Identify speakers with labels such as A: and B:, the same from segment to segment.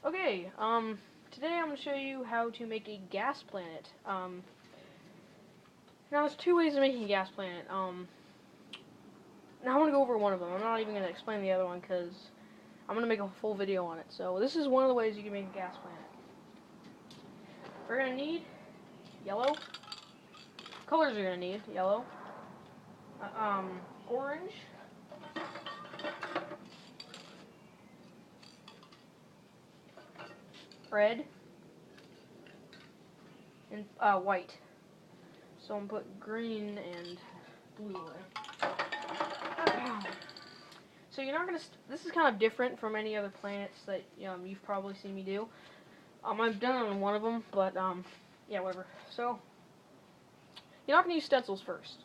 A: Okay, today I'm going to show you how to make a gas planet. Now there's two ways of making a gas planet. Now I want to go over one of them. I'm not even going to explain the other one because I'm going to make a full video on it. So this is one of the ways you can make a gas planet. We're going to need yellow. Colors you're going to need yellow, orange, red, and white. So I'm going to put green and blue in. So you're not going to, this is kind of different from any other planets that you've probably seen me do. I've done it on one of them, but yeah, whatever. So you're not going to use stencils first.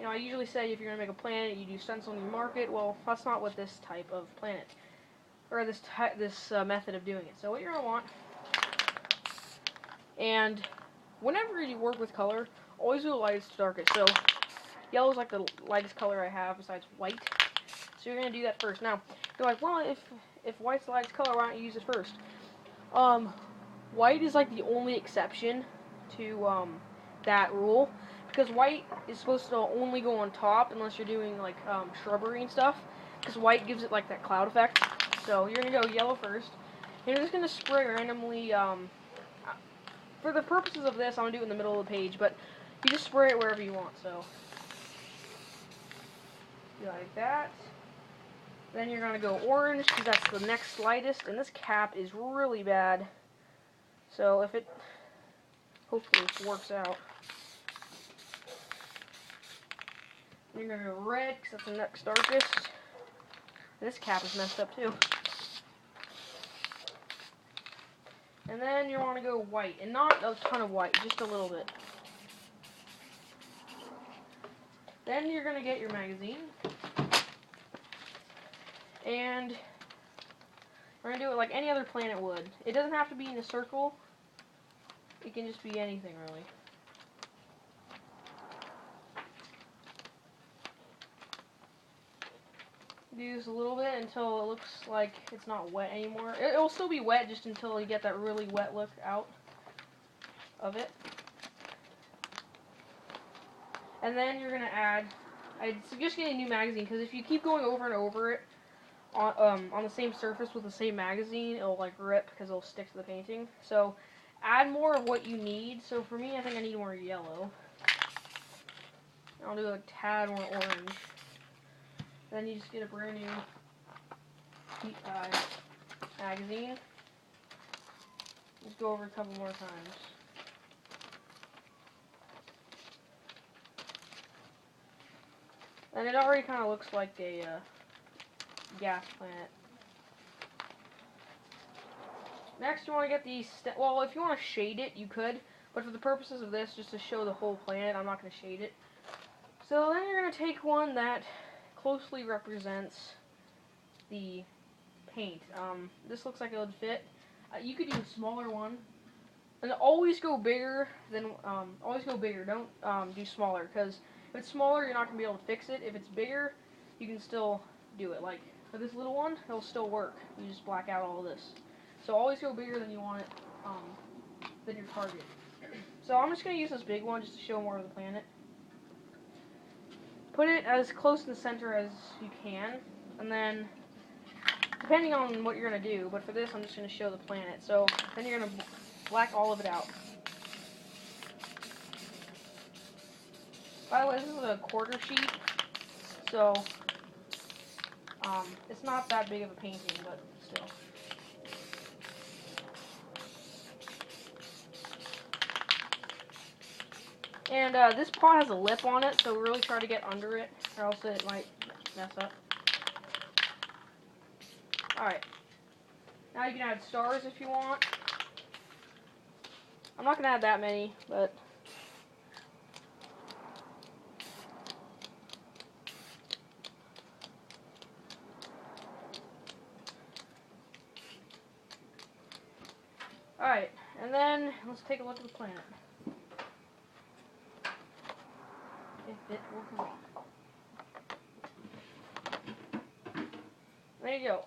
A: I usually say if you're going to make a planet, you do stencil and you mark it. Well, that's not what this type of planet, or this method of doing it. So what you're going to want, and whenever you work with color, always do the lightest to darkest. So yellow is like the lightest color I have besides white. So you're going to do that first. Now, you're like, well, if white's the lightest color, why don't you use it first? White is like the only exception to that rule, because white is supposed to only go on top unless you're doing like shrubbery and stuff, because white gives it like that cloud effect. So you're going to go yellow first. You're just going to spray randomly. For the purposes of this, I'm going to do it in the middle of the page, but you just spray it wherever you want. So like that. Then you're going to go orange, because that's the next lightest, and this cap is really bad. So if it hopefully works out. You're going to go red, because that's the next darkest. And this cap is messed up too. And then you want to go white, and not a ton of white, just a little bit. Then you're going to get your magazine. And we're going to do it like any other planet would. It doesn't have to be in a circle. It can just be anything, really. Do this a little bit until it looks like it's not wet anymore. It will still be wet just until you get that really wet look out of it. And then you're going to add, I'd suggest getting a new magazine, because if you keep going over and over it, on the same surface with the same magazine, it'll like rip because it'll stick to the painting. So add more of what you need. So for me, I think I need more yellow. I'll do a tad more orange. Then you just get a brand new magazine. Just go over a couple more times. And it already kind of looks like a gas planet. Next, you want to get these. Well, if you want to shade it, you could, but for the purposes of this, just to show the whole planet, I'm not going to shade it. So then you're going to take one that closely represents the paint. This looks like it would fit. You could use a smaller one, and always go bigger than. Always go bigger. Don't do smaller, because if it's smaller, you're not going to be able to fix it. If it's bigger, you can still do it. Like for this little one, it'll still work. You just black out all of this. So always go bigger than you want it, than your target. So I'm just going to use this big one just to show more of the planet. Put it as close to the center as you can, and then, depending on what you're going to do, but for this I'm just going to show the planet. So then you're going to black all of it out. By the way, this is a quarter sheet, so it's not that big of a painting, but still. And this pot has a lip on it, so really try to get under it, or else it might mess up. Alright. Now you can add stars if you want. I'm not going to add that many, but... Alright, and then let's take a look at the planet. If it will come. There you go.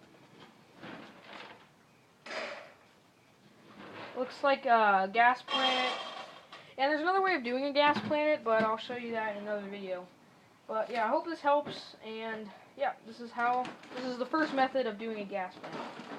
A: Looks like a gas planet. And there's another way of doing a gas planet, but I'll show you that in another video. But yeah, I hope this helps, and yeah, this is the first method of doing a gas planet.